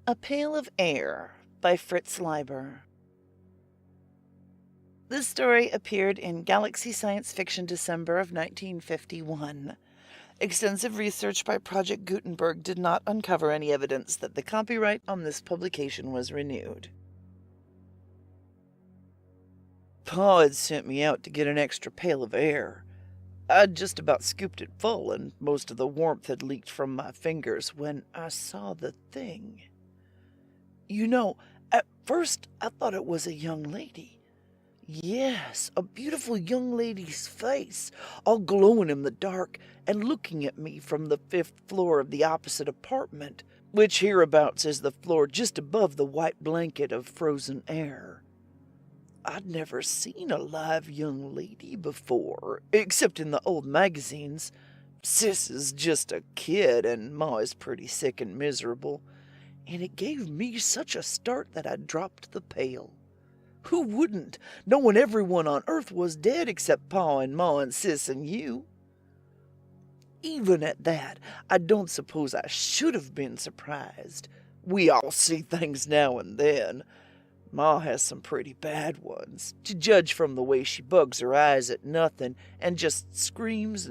A Pail of Air by Fritz Leiber. This story appeared in Galaxy Science Fiction December of 1951. Extensive research by Project Gutenberg did not uncover any evidence that the copyright on this publication was renewed. Pa had sent me out to get an extra pail of air. I'd just about scooped it full, and most of the warmth had leaked from my fingers when I saw the thing. You know, at first I thought it was a young lady. Yes, a beautiful young lady's face, all glowing in the dark and looking at me from the 5th floor of the opposite apartment, which hereabouts is the floor just above the white blanket of frozen air. I'd never seen a live young lady before, except in the old magazines. Sis is just a kid, and Ma is pretty sick and miserable. And it gave me such a start that I dropped the pail. Who wouldn't, knowing everyone on Earth was dead except Pa and Ma and Sis and you? Even at that, I don't suppose I should have been surprised. We all see things now and then. Ma has some pretty bad ones, to judge from the way she bugs her eyes at nothing and just screams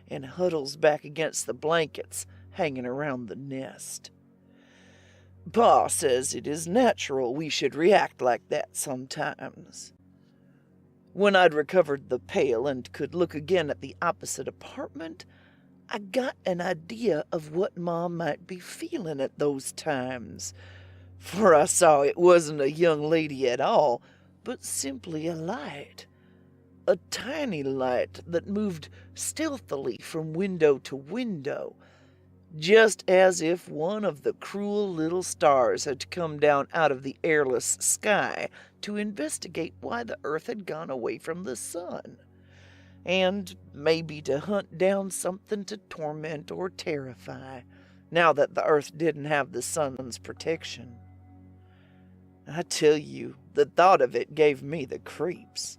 and huddles back against the blankets hanging around the nest. Pa says it is natural we should react like that sometimes. When I'd recovered the pail and could look again at the opposite apartment, I got an idea of what Ma might be feeling at those times. For I saw it wasn't a young lady at all, but simply a light. A tiny light that moved stealthily from window to window, just as if one of the cruel little stars had come down out of the airless sky to investigate why the Earth had gone away from the sun, and maybe to hunt down something to torment or terrify, now that the Earth didn't have the sun's protection. I tell you, the thought of it gave me the creeps.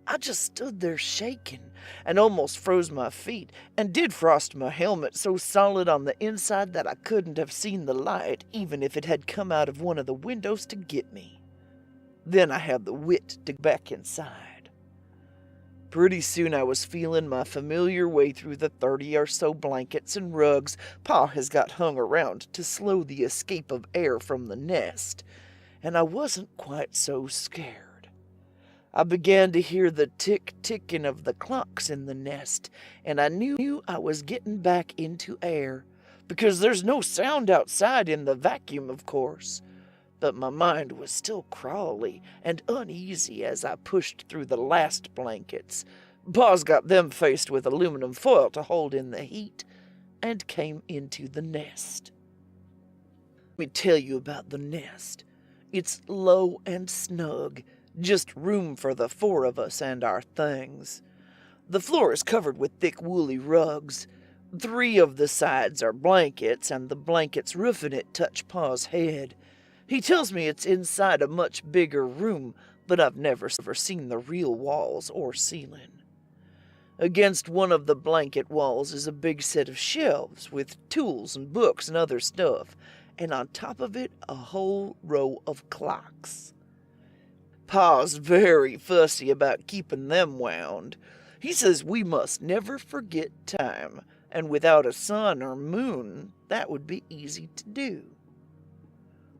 I just stood there shaking and almost froze my feet and did frost my helmet so solid on the inside that I couldn't have seen the light even if it had come out of one of the windows to get me. Then I had the wit to go back inside. Pretty soon I was feeling my familiar way through the 30 or so blankets and rugs Pa has got hung around to slow the escape of air from the nest, and I wasn't quite so scared. I began to hear the tick-ticking of the clocks in the nest, and I knew I was getting back into air, because there's no sound outside in the vacuum, of course. But my mind was still crawly and uneasy as I pushed through the last blankets. Pa's got them faced with aluminum foil to hold in the heat, and came into the nest. Let me tell you about the nest. It's low and snug, just room for the 4 of us and our things. The floor is covered with thick woolly rugs. 3 of the sides are blankets, and the blankets roofing it touch Pa's head. He tells me it's inside a much bigger room, but I've never seen the real walls or ceiling. Against one of the blanket walls is a big set of shelves with tools and books and other stuff, and on top of it a whole row of clocks. Pa's very fussy about keeping them wound. He says we must never forget time, and without a sun or moon, that would be easy to do.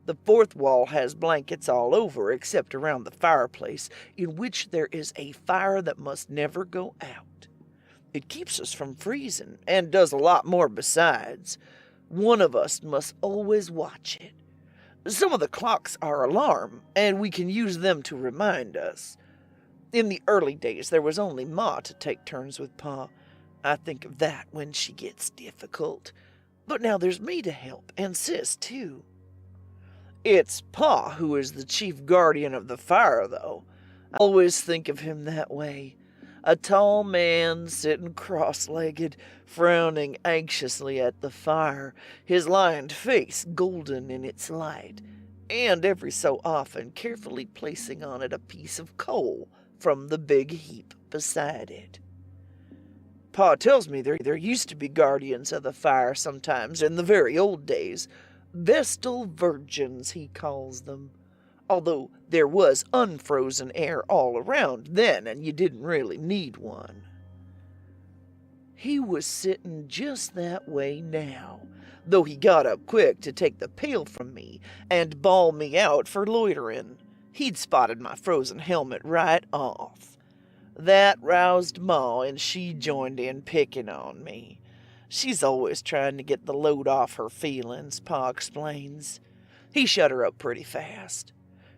The 4th wall has blankets all over except around the fireplace, in which there is a fire that must never go out. It keeps us from freezing, and does a lot more besides. One of us must always watch it. Some of the clocks are alarm, and we can use them to remind us. In the early days, there was only Ma to take turns with Pa. I think of that when she gets difficult. But now there's me to help, and Sis, too. It's Pa who is the chief guardian of the fire, though. I always think of him that way. A tall man sitting cross-legged, frowning anxiously at the fire, his lined face golden in its light, and every so often carefully placing on it a piece of coal from the big heap beside it. Pa tells me there used to be guardians of the fire sometimes in the very old days, Vestal virgins, he calls them. Although there was unfrozen air all around then, and you didn't really need one. He was sitting just that way now, though he got up quick to take the pail from me and bawl me out for loitering. He'd spotted my frozen helmet right off. That roused Ma, and she joined in picking on me. She's always trying to get the load off her feelings, Pa explains. He shut her up pretty fast.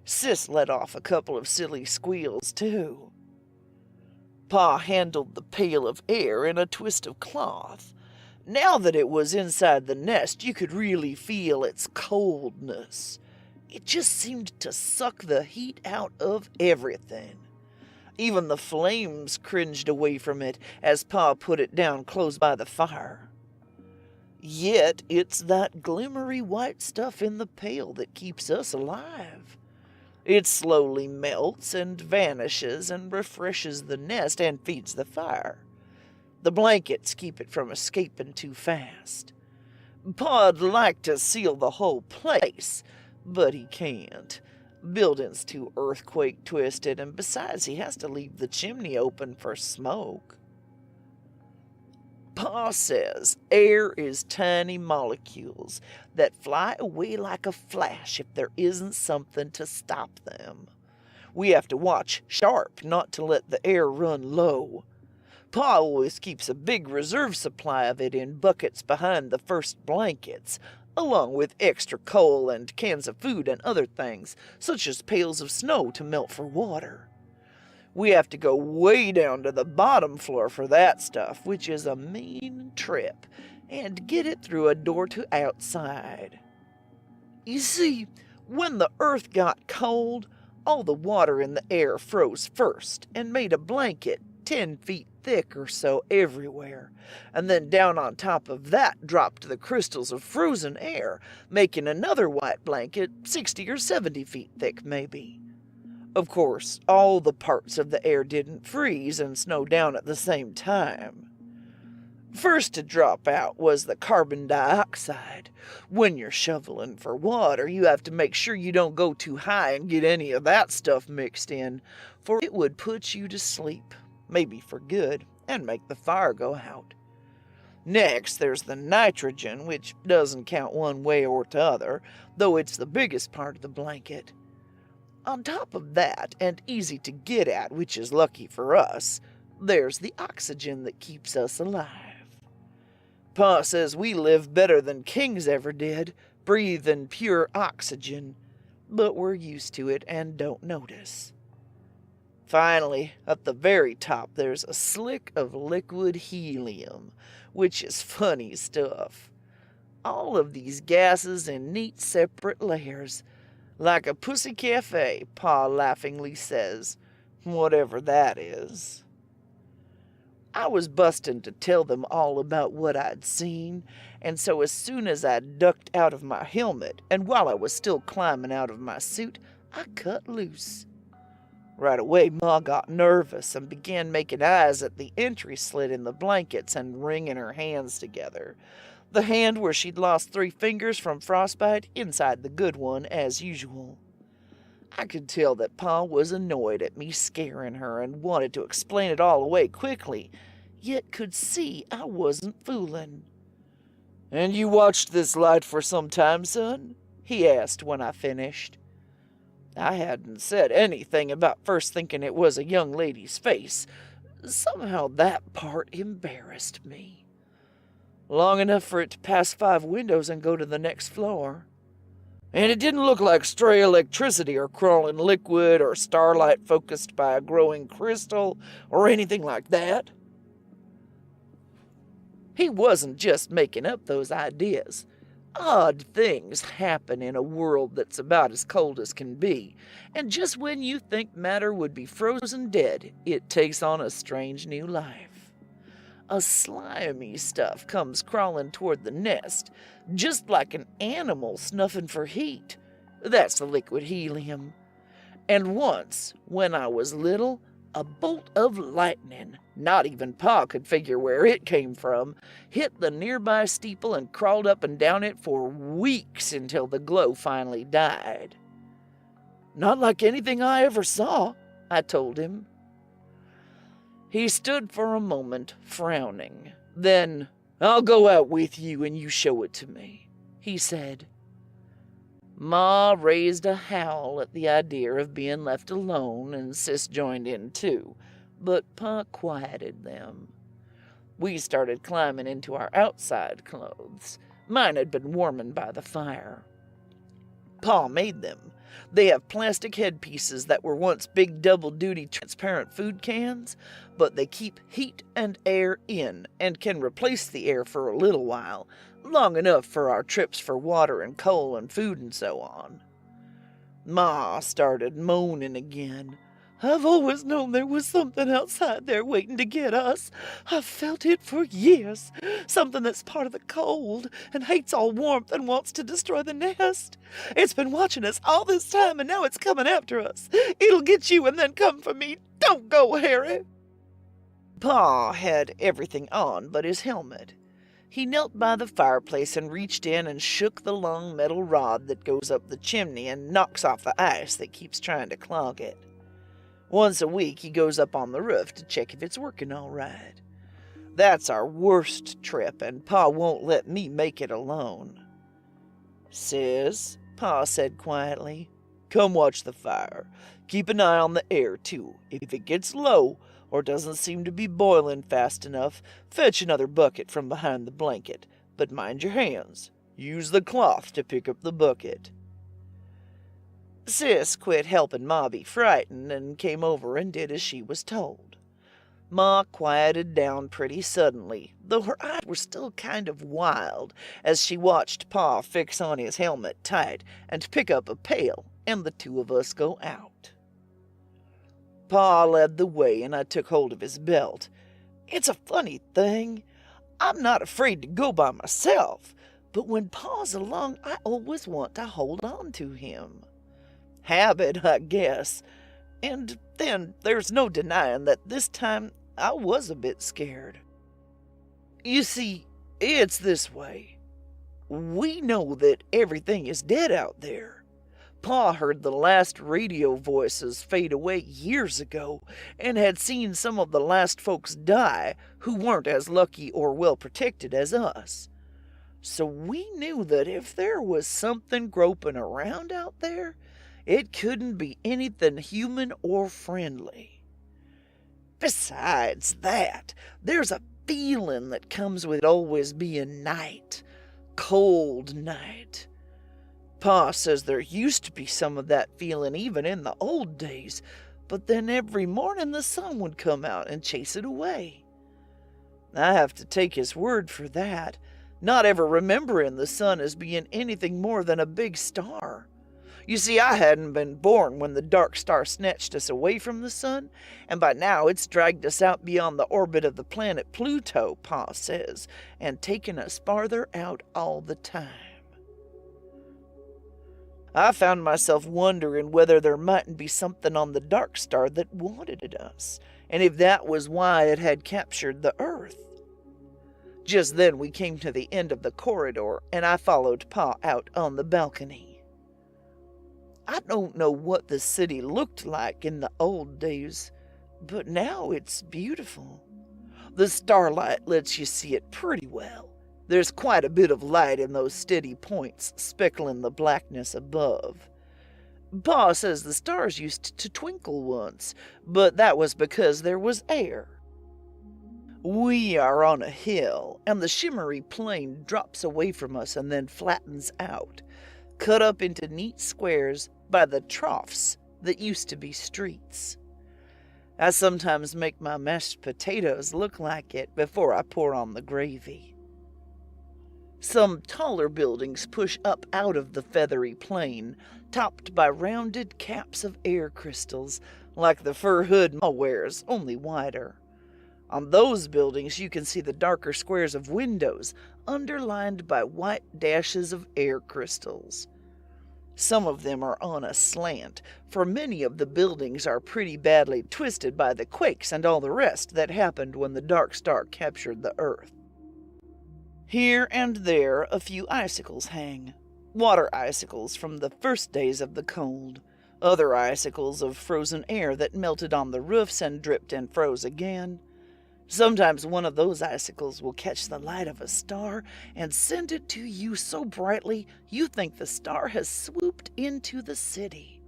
Sis let off a couple of silly squeals, too. Pa handled the pail of air in a twist of cloth. Now that it was inside the nest, you could really feel its coldness. It just seemed to suck the heat out of everything. Even the flames cringed away from it as Pa put it down close by the fire. Yet it's that glimmery white stuff in the pail that keeps us alive. It slowly melts and vanishes and refreshes the nest and feeds the fire. The blankets keep it from escaping too fast. Pa'd like to seal the whole place, but he can't. Building's too earthquake twisted, and besides he has to leave the chimney open for smoke. Pa says air is tiny molecules that fly away like a flash if there isn't something to stop them. We have to watch sharp not to let the air run low. Pa always keeps a big reserve supply of it in buckets behind the first blankets, along with extra coal and cans of food and other things, such as pails of snow to melt for water. We have to go way down to the bottom floor for that stuff, which is a mean trip, and get it through a door to outside. You see, when the earth got cold, all the water in the air froze first and made a blanket 10 feet thick or so everywhere, and then down on top of that dropped the crystals of frozen air, making another white blanket 60 or 70 feet thick maybe. Of course, all the parts of the air didn't freeze and snow down at the same time. First to drop out was the carbon dioxide. When you're shoveling for water, you have to make sure you don't go too high and get any of that stuff mixed in, for it would put you to sleep, maybe for good, and make the fire go out. Next, there's the nitrogen, which doesn't count one way or t'other, though it's the biggest part of the blanket. On top of that, and easy to get at, which is lucky for us, there's the oxygen that keeps us alive. Pa says we live better than kings ever did, breathing pure oxygen, but we're used to it and don't notice. Finally, at the very top, there's a slick of liquid helium, which is funny stuff. All of these gases in neat separate layers, like a pussy cafe, Pa laughingly says, whatever that is. I was busting to tell them all about what I'd seen, and so as soon as I ducked out of my helmet, and while I was still climbing out of my suit, I cut loose. Right away, Ma got nervous and began making eyes at the entry slit in the blankets and wringing her hands together. The hand where she'd lost 3 fingers from frostbite inside the good one, as usual. I could tell that Pa was annoyed at me scaring her and wanted to explain it all away quickly, yet could see I wasn't fooling. "And you watched this light for some time, son?" he asked when I finished. I hadn't said anything about first thinking it was a young lady's face. Somehow that part embarrassed me. Long enough for it to pass 5 windows and go to the next floor. And it didn't look like stray electricity or crawling liquid or starlight focused by a growing crystal or anything like that. He wasn't just making up those ideas. Odd things happen in a world that's about as cold as can be, and just when you think matter would be frozen dead, it takes on a strange new life. A slimy stuff comes crawling toward the nest, just like an animal snuffing for heat. That's the liquid helium. And once, when I was little, a bolt of lightning, not even Pa could figure where it came from, hit the nearby steeple and crawled up and down it for weeks until the glow finally died. "Not like anything I ever saw," I told him. He stood for a moment, frowning. Then, "I'll go out with you and you show it to me," he said. Ma raised a howl at the idea of being left alone, and Sis joined in too, but Pa quieted them. We started climbing into our outside clothes. Mine had been warming by the fire. Pa made them. They have plastic headpieces that were once big double-duty transparent food cans, but they keep heat and air in and can replace the air for a little while, long enough for our trips for water and coal and food and so on. Ma started moaning again. "I've always known there was something outside there waiting to get us. I've felt it for years. Something that's part of the cold and hates all warmth and wants to destroy the nest. It's been watching us all this time and now it's coming after us. It'll get you and then come for me. Don't go, Harry." Pa had everything on but his helmet. He knelt by the fireplace and reached in and shook the long metal rod that goes up the chimney and knocks off the ice that keeps trying to clog it. Once a week he goes up on the roof to check if it's working all right. That's our worst trip, and Pa won't let me make it alone. "Sis," Pa said quietly, "come watch the fire. Keep an eye on the air, too. If it gets low, or doesn't seem to be boiling fast enough, fetch another bucket from behind the blanket. But mind your hands. Use the cloth to pick up the bucket." Sis quit helping Ma be frightened and came over and did as she was told. Ma quieted down pretty suddenly, though her eyes were still kind of wild as she watched Pa fix on his helmet tight and pick up a pail and the two of us go out. Pa led the way and I took hold of his belt. It's a funny thing. I'm not afraid to go by myself, but when Pa's along, I always want to hold on to him. Habit, I guess. And then there's no denying that this time I was a bit scared. You see, it's this way. We know that everything is dead out there. Pa heard the last radio voices fade away years ago and had seen some of the last folks die who weren't as lucky or well protected as us. So we knew that if there was something groping around out there, it couldn't be anything human or friendly. Besides that, there's a feeling that comes with always being night. Cold night. Pa says there used to be some of that feeling even in the old days, but then every morning the sun would come out and chase it away. I have to take his word for that, not ever remembering the sun as being anything more than a big star. You see, I hadn't been born when the dark star snatched us away from the sun, and by now it's dragged us out beyond the orbit of the planet Pluto, Pa says, and taken us farther out all the time. I found myself wondering whether there mightn't be something on the dark star that wanted us, and if that was why it had captured the Earth. Just then we came to the end of the corridor, and I followed Pa out on the balcony. I don't know what the city looked like in the old days, but now it's beautiful. The starlight lets you see it pretty well. There's quite a bit of light in those steady points speckling the blackness above. Pa says the stars used to twinkle once, but that was because there was air. We are on a hill, and the shimmery plain drops away from us and then flattens out, cut up into neat squares by the troughs that used to be streets. I sometimes make my mashed potatoes look like it before I pour on the gravy. Some taller buildings push up out of the feathery plain, topped by rounded caps of air crystals, like the fur hood Ma wears, only wider. On those buildings you can see the darker squares of windows, underlined by white dashes of air crystals. Some of them are on a slant, for many of the buildings are pretty badly twisted by the quakes and all the rest that happened when the Dark Star captured the Earth. Here and there a few icicles hang. Water icicles from the first days of the cold. Other icicles of frozen air that melted on the roofs and dripped and froze again. Sometimes one of those icicles will catch the light of a star and send it to you so brightly you think the star has swooped into the city.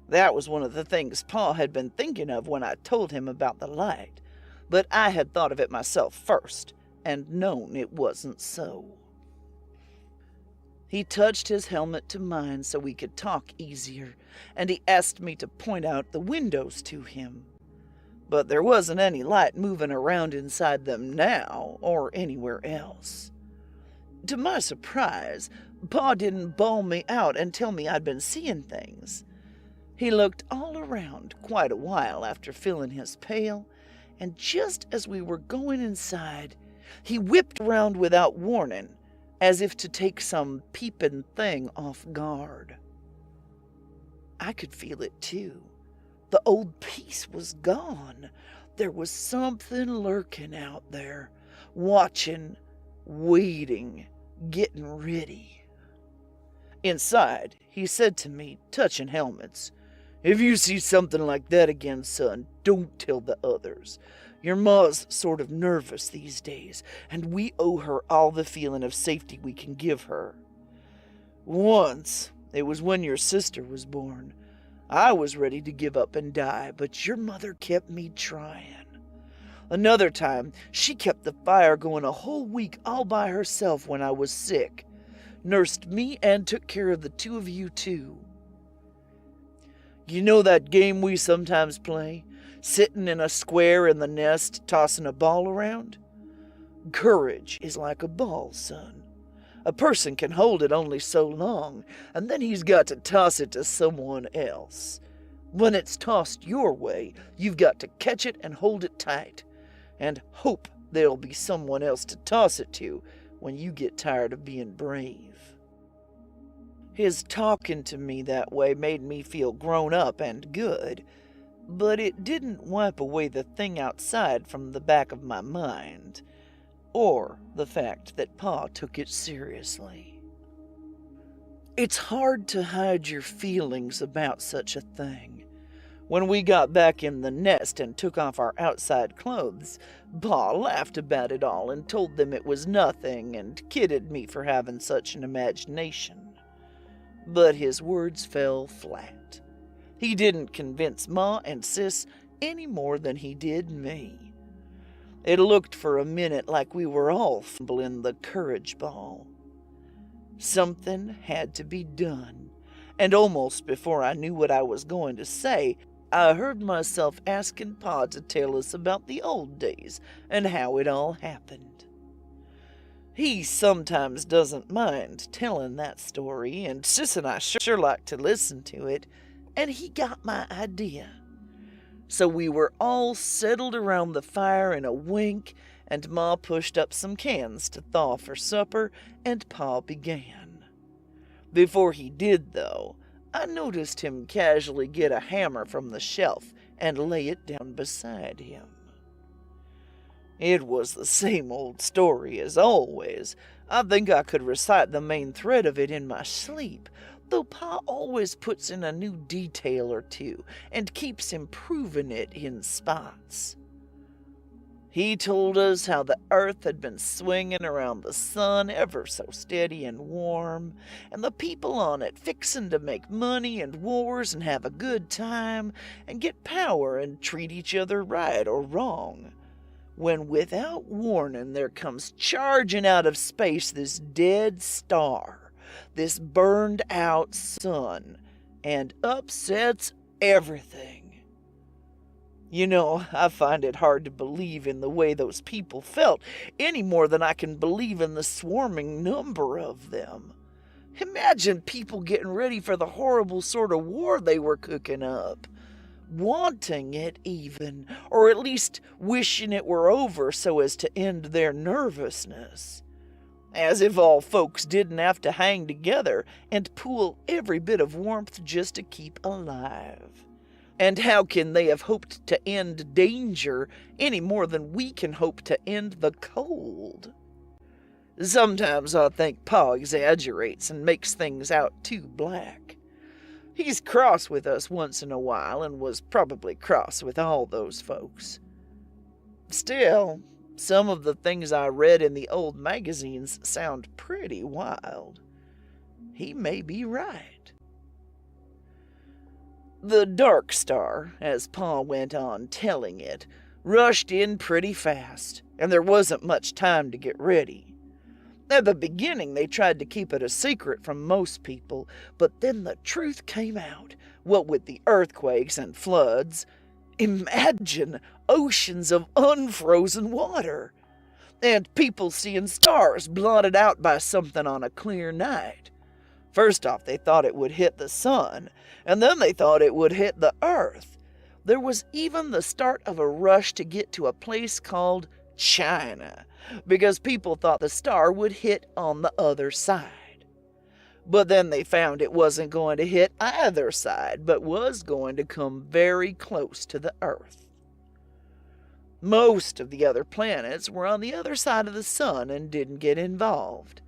That was one of the things Pa had been thinking of when I told him about the light, but I had thought of it myself first and known it wasn't so. He touched his helmet to mine so we could talk easier, and he asked me to point out the windows to him. But there wasn't any light moving around inside them now, or anywhere else. To my surprise, Pa didn't bawl me out and tell me I'd been seeing things. He looked all around quite a while after filling his pail, and just as we were going inside, he whipped around without warning, as if to take some peeping thing off guard. I could feel it too. The old peace was gone. There was something lurking out there, watching, waiting, getting ready. Inside, he said to me, touching helmets, "If you see something like that again, son, don't tell the others. Your ma's sort of nervous these days, and we owe her all the feeling of safety we can give her. Once, it was when your sister was born, I was ready to give up and die, but your mother kept me trying. Another time, she kept the fire going a whole week all by herself when I was sick. Nursed me and took care of the two of you too. You know that game we sometimes play? Sitting in a square in the nest, tossing a ball around? Courage is like a ball, son. A person can hold it only so long, and then he's got to toss it to someone else. When it's tossed your way, you've got to catch it and hold it tight, and hope there'll be someone else to toss it to when you get tired of being brave." His talking to me that way made me feel grown up and good, but it didn't wipe away the thing outside from the back of my mind, or the fact that Pa took it seriously. It's hard to hide your feelings about such a thing. When we got back in the nest and took off our outside clothes, Pa laughed about it all and told them it was nothing and kidded me for having such an imagination. But his words fell flat. He didn't convince Ma and Sis any more than he did me. It looked for a minute like we were all fumbling the courage ball. Something had to be done, and almost before I knew what I was going to say, I heard myself asking Pa to tell us about the old days and how it all happened. He sometimes doesn't mind telling that story, and Sis and I sure like to listen to it, and he got my idea. So we were all settled around the fire in a wink, and Ma pushed up some cans to thaw for supper, and Pa began. Before he did, though, I noticed him casually get a hammer from the shelf and lay it down beside him. It was the same old story as always. I think I could recite the main thread of it in my sleep, though Pa always puts in a new detail or two and keeps improving it in spots. He told us how the earth had been swinging around the sun ever so steady and warm, and the people on it fixing to make money and wars and have a good time and get power and treat each other right or wrong, when without warning there comes charging out of space this dead star, this burned out sun, and upsets everything. You know, I find it hard to believe in the way those people felt, any more than I can believe in the swarming number of them. Imagine people getting ready for the horrible sort of war they were cooking up. Wanting it even, or at least wishing it were over so as to end their nervousness. As if all folks didn't have to hang together and pool every bit of warmth just to keep alive. And how can they have hoped to end danger any more than we can hope to end the cold? Sometimes I think Pa exaggerates and makes things out too black. He's cross with us once in a while and was probably cross with all those folks. Still, some of the things I read in the old magazines sound pretty wild. He may be right. The Dark Star, as Pa went on telling it, rushed in pretty fast, and there wasn't much time to get ready. At the beginning, they tried to keep it a secret from most people, but then the truth came out, what with the earthquakes and floods. Imagine oceans of unfrozen water, and people seeing stars blotted out by something on a clear night. First off, they thought it would hit the sun, and then they thought it would hit the earth. There was even the start of a rush to get to a place called China, because people thought the star would hit on the other side. But then they found it wasn't going to hit either side, but was going to come very close to the Earth. Most of the other planets were on the other side of the sun and didn't get involved.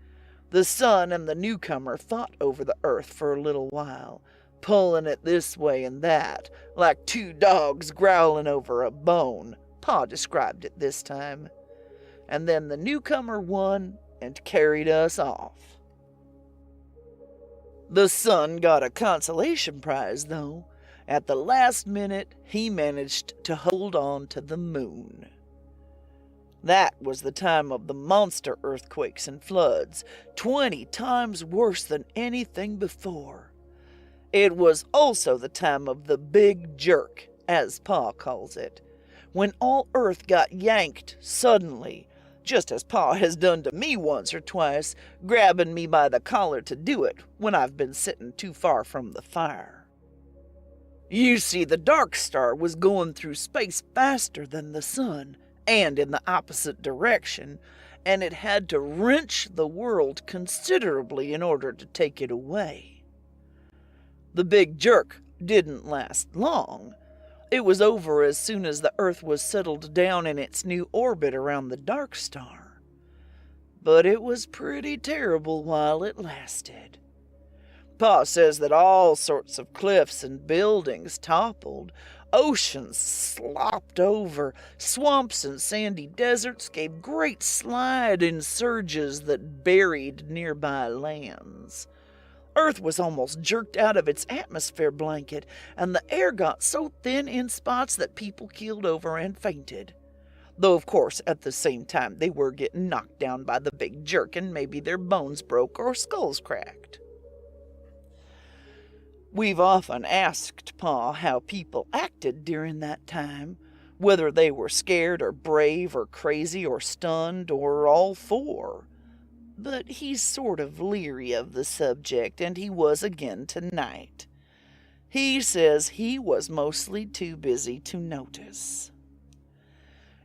The sun and the newcomer fought over the Earth for a little while, pulling it this way and that, like two dogs growling over a bone. Pa described it this time. And then the newcomer won and carried us off. The sun got a consolation prize, though. At the last minute, he managed to hold on to the moon. That was the time of the monster earthquakes and floods, 20 times worse than anything before. It was also the time of the big jerk, as Pa calls it, when all Earth got yanked suddenly, just as Pa has done to me once or twice, grabbing me by the collar to do it when I've been sitting too far from the fire. You see, the Dark Star was going through space faster than the sun, and in the opposite direction, and it had to wrench the world considerably in order to take it away. The big jerk didn't last long. It was over as soon as the Earth was settled down in its new orbit around the Dark Star. But it was pretty terrible while it lasted. Pa says that all sorts of cliffs and buildings toppled, oceans slopped over, swamps and sandy deserts gave great sliding surges that buried nearby lands. Earth was almost jerked out of its atmosphere blanket, and the air got so thin in spots that people keeled over and fainted. Though, of course, at the same time, they were getting knocked down by the big jerk, and maybe their bones broke or skulls cracked. We've often asked Pa how people acted during that time, whether they were scared or brave or crazy or stunned or all four. But he's sort of leery of the subject, and he was again tonight. He says he was mostly too busy to notice.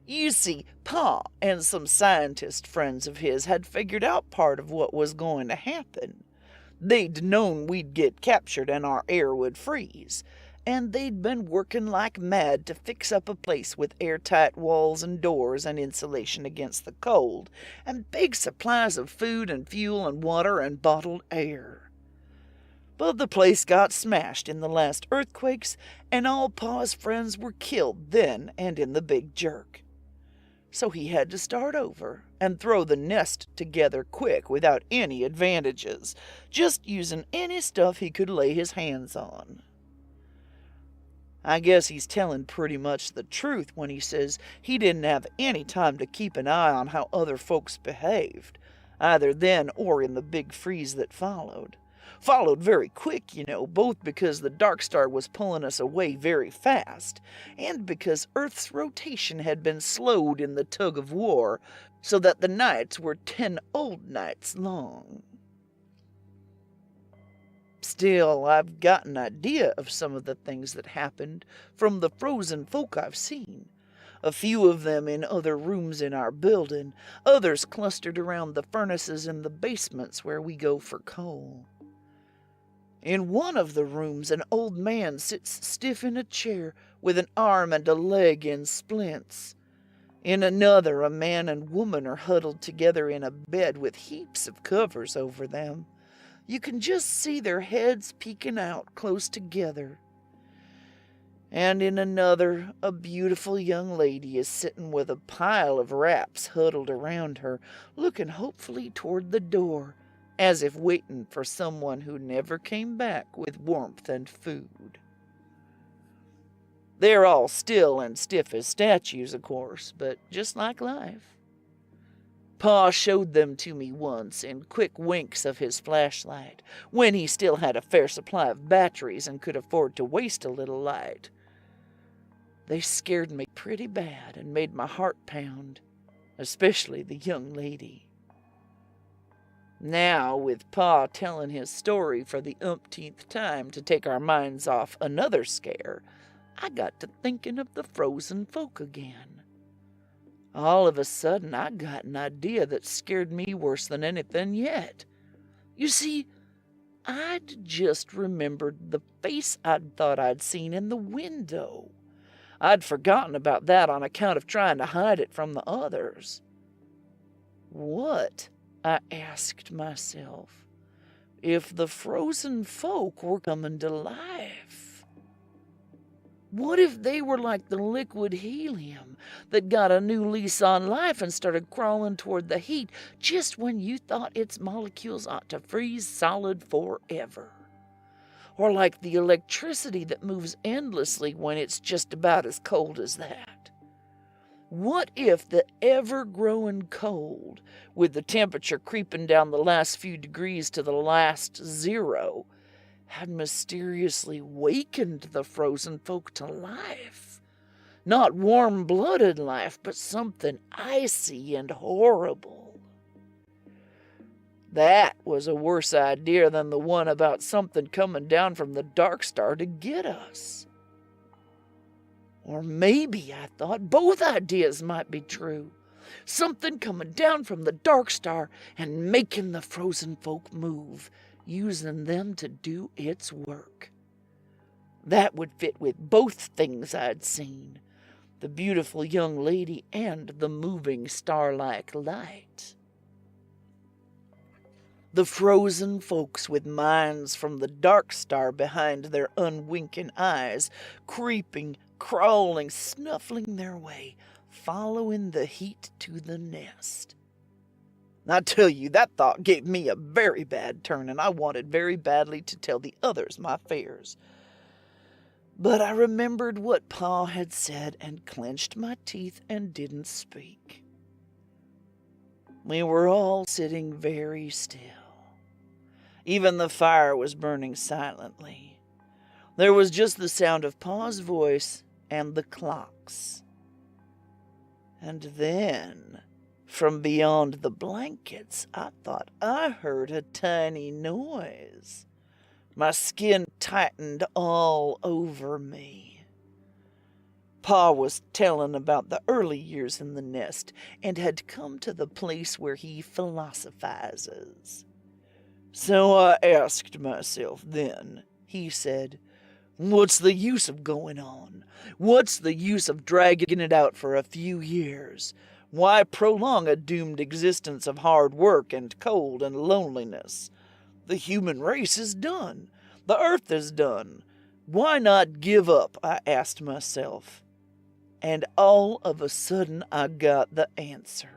You see, Pa and some scientist friends of his had figured out part of what was going to happen. They'd known we'd get captured and our air would freeze, and they'd been working like mad to fix up a place with airtight walls and doors and insulation against the cold, and big supplies of food and fuel and water and bottled air. But the place got smashed in the last earthquakes, and all Pa's friends were killed then and in the big jerk. So he had to start over and throw the nest together quick without any advantages, just using any stuff he could lay his hands on. I guess he's telling pretty much the truth when he says he didn't have any time to keep an eye on how other folks behaved, either then or in the big freeze that followed. Followed very quick, both because the Dark Star was pulling us away very fast, and because Earth's rotation had been slowed in the tug of war, so that the nights were 10 old nights long. Still, I've got an idea of some of the things that happened from the frozen folk I've seen. a few of them in other rooms in our building, others clustered around the furnaces in the basements where we go for coal. In one of the rooms, an old man sits stiff in a chair with an arm and a leg in splints. In another, a man and woman are huddled together in a bed with heaps of covers over them. You can just see their heads peeking out close together. And in another, a beautiful young lady is sitting with a pile of wraps huddled around her, looking hopefully toward the door, as if waiting for someone who never came back with warmth and food. They're all still and stiff as statues, of course, but just like life. Pa showed them to me once in quick winks of his flashlight, when he still had a fair supply of batteries and could afford to waste a little light. They scared me pretty bad and made my heart pound, especially the young lady. Now, with Pa telling his story for the umpteenth time to take our minds off another scare, I got to thinking of the frozen folk again. All of a sudden, I got an idea that scared me worse than anything yet. You see, I'd just remembered the face I'd thought I'd seen in the window. I'd forgotten about that on account of trying to hide it from the others. What, I asked myself, if the frozen folk were coming to life? What if they were like the liquid helium that got a new lease on life and started crawling toward the heat just when you thought its molecules ought to freeze solid forever? Or like the electricity that moves endlessly when it's just about as cold as that? What if the ever-growing cold, with the temperature creeping down the last few degrees to the last zero, had mysteriously wakened the frozen folk to life? Not warm-blooded life, but something icy and horrible. That was a worse idea than the one about something coming down from the dark star to get us. Or maybe, I thought, both ideas might be true. Something coming down from the dark star and making the frozen folk move, using them to do its work. That would fit with both things I'd seen, the beautiful young lady and the moving star-like light. The frozen folks with minds from the dark star behind their unwinking eyes, creeping, crawling, snuffling their way, following the heat to the nest. I tell you, that thought gave me a very bad turn, and I wanted very badly to tell the others my fears. But I remembered what Pa had said and clenched my teeth and didn't speak. We were all sitting very still. Even the fire was burning silently. There was just the sound of Pa's voice and the clocks. And then, from beyond the blankets, I thought I heard a tiny noise. My skin tightened all over me. Pa was telling about the early years in the nest and had come to the place where he philosophizes. So I asked myself then, he said, what's the use of going on? What's the use of dragging it out for a few years? Why prolong a doomed existence of hard work and cold and loneliness? The human race is done. The earth is done. Why not give up, I asked myself. And all of a sudden I got the answer.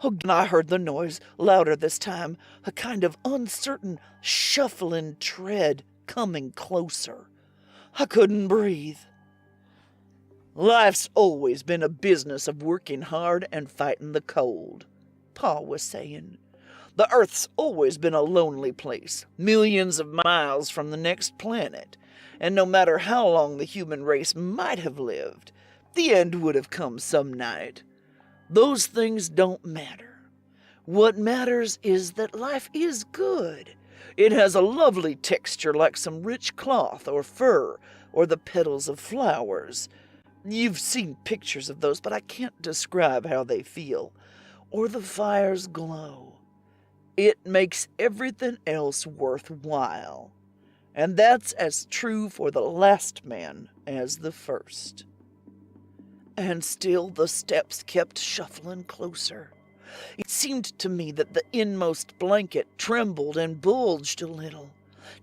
Again I heard the noise, louder this time, a kind of uncertain, shuffling tread coming closer. I couldn't breathe. Life's always been a business of working hard and fighting the cold, Pa was saying. The Earth's always been a lonely place, millions of miles from the next planet, and no matter how long the human race might have lived, the end would have come some night. Those things don't matter. What matters is that life is good. It has a lovely texture like some rich cloth or fur or the petals of flowers. You've seen pictures of those, but I can't describe how they feel, or the fire's glow. It makes everything else worthwhile. And that's as true for the last man as the first. And still the steps kept shuffling closer. It seemed to me that the inmost blanket trembled and bulged a little.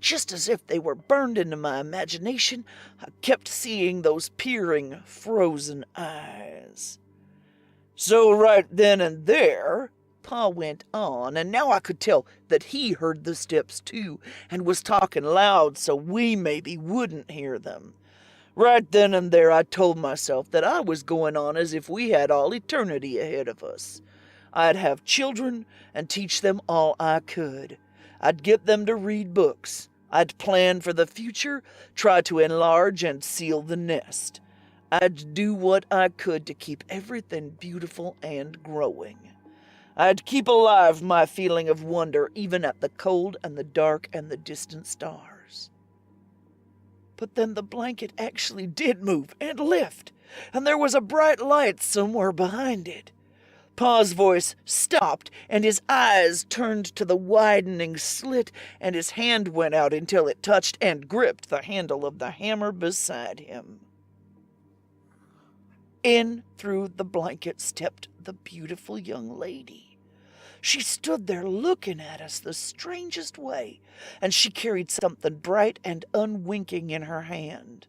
Just as if they were burned into my imagination, I kept seeing those peering, frozen eyes. So right then and there, Pa went on, and now I could tell that he heard the steps too, and was talking loud so we maybe wouldn't hear them. Right then and there I told myself that I was going on as if we had all eternity ahead of us. I'd have children and teach them all I could. I'd get them to read books. I'd plan for the future, try to enlarge and seal the nest. I'd do what I could to keep everything beautiful and growing. I'd keep alive my feeling of wonder even at the cold and the dark and the distant stars. But then the blanket actually did move and lift, and there was a bright light somewhere behind it. Pa's voice stopped, and his eyes turned to the widening slit, and his hand went out until it touched and gripped the handle of the hammer beside him. In through the blanket stepped the beautiful young lady. She stood there looking at us the strangest way, and she carried something bright and unwinking in her hand.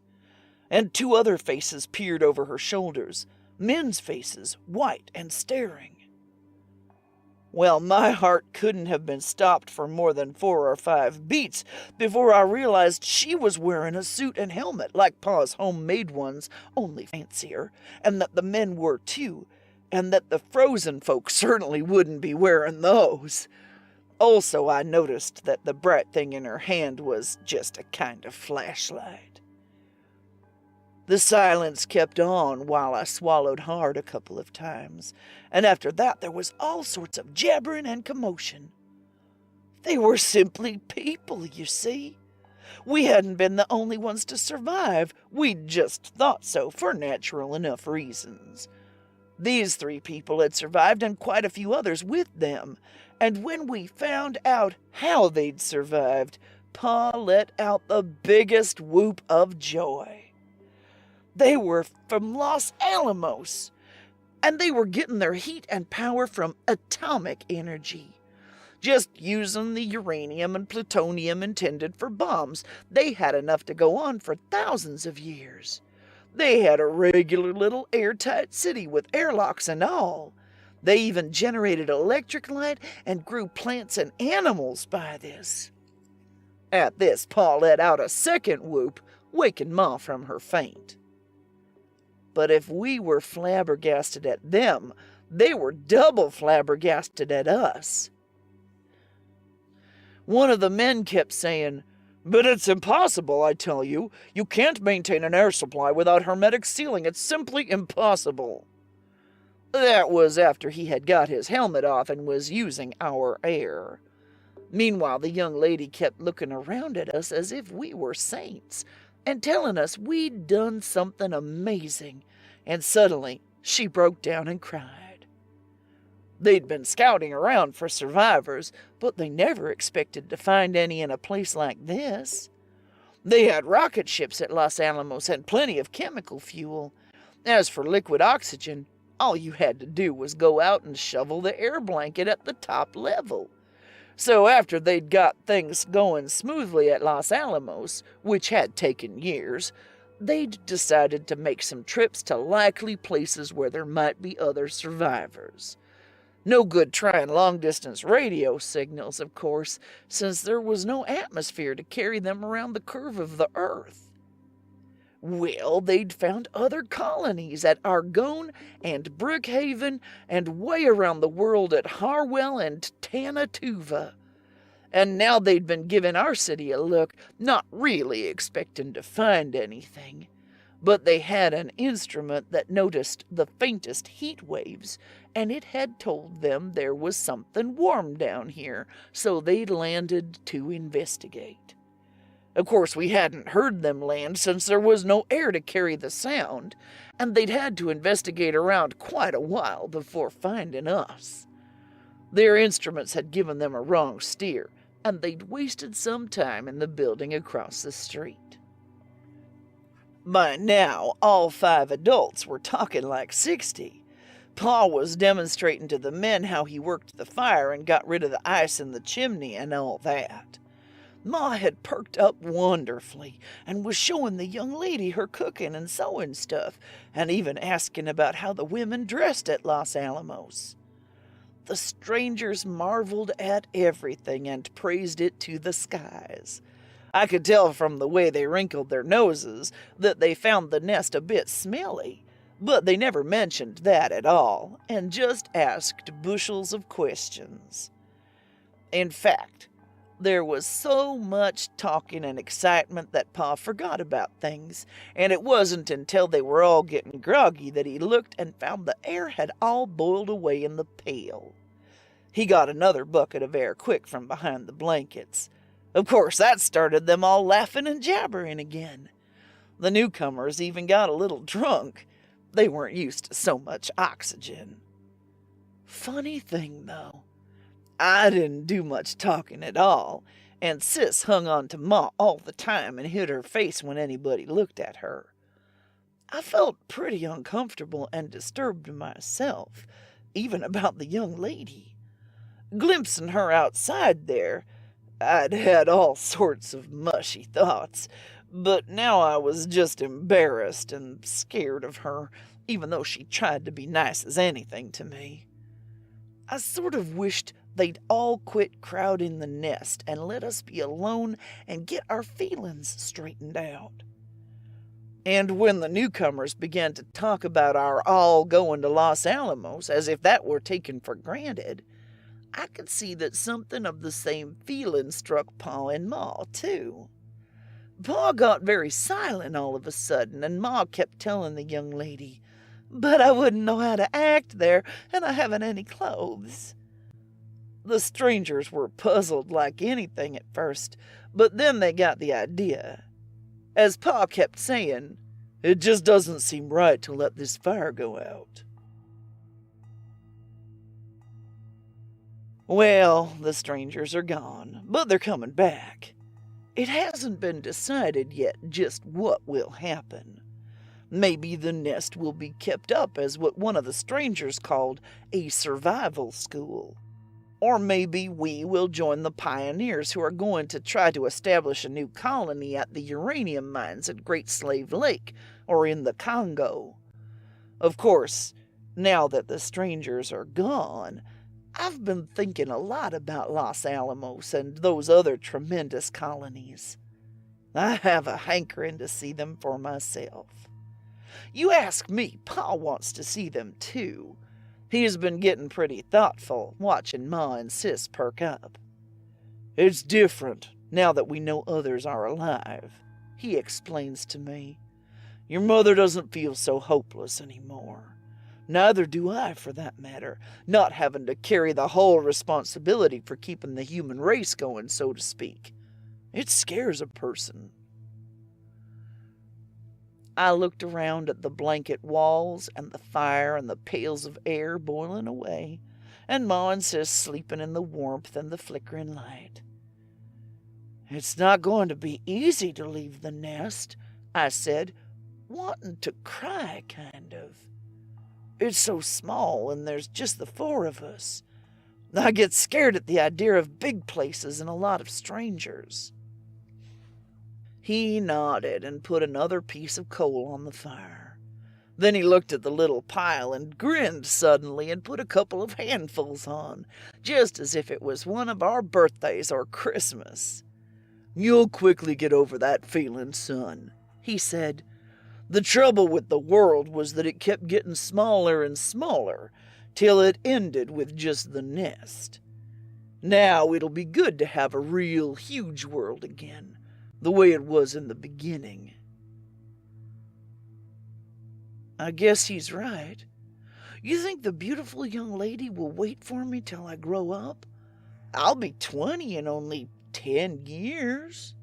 And two other faces peered over her shoulders, men's faces, white and staring. Well, my heart couldn't have been stopped for more than 4 or 5 beats before I realized she was wearing a suit and helmet like Pa's homemade ones, only fancier, and that the men were too, and that the frozen folk certainly wouldn't be wearing those. Also, I noticed that the bright thing in her hand was just a kind of flashlight. The silence kept on while I swallowed hard a couple of times, and after that there was all sorts of jabbering and commotion. They were simply people, you see. We hadn't been the only ones to survive. We'd just thought so for natural enough reasons. These 3 people had survived and quite a few others with them, and when we found out how they'd survived, Pa let out the biggest whoop of joy. They were from Los Alamos, and they were getting their heat and power from atomic energy. Just using the uranium and plutonium intended for bombs, they had enough to go on for thousands of years. They had a regular little airtight city with airlocks and all. They even generated electric light and grew plants and animals by this. At this, Pa let out a second whoop, waking Ma from her faint. But if we were flabbergasted at them, they were double flabbergasted at us. One of the men kept saying, "But it's impossible, I tell you. You can't maintain an air supply without hermetic sealing. It's simply impossible." That was after he had got his helmet off and was using our air. Meanwhile, the young lady kept looking around at us as if we were saints, and telling us we'd done something amazing, and suddenly she broke down and cried. They'd been scouting around for survivors, but they never expected to find any in a place like this. They had rocket ships at Los Alamos and plenty of chemical fuel. As for liquid oxygen, all you had to do was go out and shovel the air blanket at the top level. So after they'd got things going smoothly at Los Alamos, which had taken years, they'd decided to make some trips to likely places where there might be other survivors. No good trying long-distance radio signals, of course, since there was no atmosphere to carry them around the curve of the Earth. Well, they'd found other colonies at Argonne and Brookhaven and way around the world at Harwell and Tanatuva. And now they'd been giving our city a look, not really expecting to find anything. But they had an instrument that noticed the faintest heat waves, and it had told them there was something warm down here, so they landed to investigate. Of course, we hadn't heard them land since there was no air to carry the sound, and they'd had to investigate around quite a while before finding us. Their instruments had given them a wrong steer, and they'd wasted some time in the building across the street. By now, all 5 adults were talking like 60. Pa was demonstrating to the men how he worked the fire and got rid of the ice in the chimney and all that. Ma had perked up wonderfully and was showing the young lady her cooking and sewing stuff, and even asking about how the women dressed at Los Alamos. The strangers marveled at everything and praised it to the skies. I could tell from the way they wrinkled their noses that they found the nest a bit smelly, but they never mentioned that at all, and just asked bushels of questions. In fact, there was so much talking and excitement that Pa forgot about things, and it wasn't until they were all getting groggy that he looked and found the air had all boiled away in the pail. He got another bucket of air quick from behind the blankets. Of course, that started them all laughing and jabbering again. The newcomers even got a little drunk. They weren't used to so much oxygen. Funny thing, though, I didn't do much talking at all, and Sis hung on to Ma all the time and hid her face when anybody looked at her. I felt pretty uncomfortable and disturbed myself, even about the young lady. Glimpsing her outside there, I'd had all sorts of mushy thoughts, but now I was just embarrassed and scared of her, even though she tried to be nice as anything to me. I sort of wished they'd all quit crowding the nest and let us be alone and get our feelings straightened out. And when the newcomers began to talk about our all going to Los Alamos as if that were taken for granted, I could see that something of the same feeling struck Pa and Ma, too. Pa got very silent all of a sudden, and Ma kept telling the young lady, "But I wouldn't know how to act there, and I haven't any clothes." The strangers were puzzled like anything at first, but then they got the idea. As Pa kept saying, "It just doesn't seem right to let this fire go out." Well, the strangers are gone, but they're coming back. It hasn't been decided yet just what will happen. Maybe the nest will be kept up as what one of the strangers called a survival school. Or maybe we will join the pioneers who are going to try to establish a new colony at the uranium mines at Great Slave Lake or in the Congo. Of course, now that the strangers are gone, I've been thinking a lot about Los Alamos and those other tremendous colonies. I have a hankering to see them for myself. You ask me, Pa wants to see them too. He's been getting pretty thoughtful, watching Ma and Sis perk up. "It's different now that we know others are alive," he explains to me. "Your mother doesn't feel so hopeless anymore. Neither do I, for that matter, not having to carry the whole responsibility for keeping the human race going, so to speak. It scares a person." I looked around at the blanket walls and the fire and the pails of air boiling away, and Ma and Sis sleeping in the warmth and the flickering light. "It's not going to be easy to leave the nest," I said, wanting to cry, kind of. "It's so small, and there's just the 4 of us. I get scared at the idea of big places and a lot of strangers." He nodded and put another piece of coal on the fire. Then he looked at the little pile and grinned suddenly and put a couple of handfuls on, just as if it was one of our birthdays or Christmas. "You'll quickly get over that feeling, son," he said. "The trouble with the world was that it kept getting smaller and smaller, till it ended with just the nest. Now it'll be good to have a real huge world again, the way it was in the beginning." I guess he's right. You think the beautiful young lady will wait for me till I grow up? I'll be 20 in only 10 years.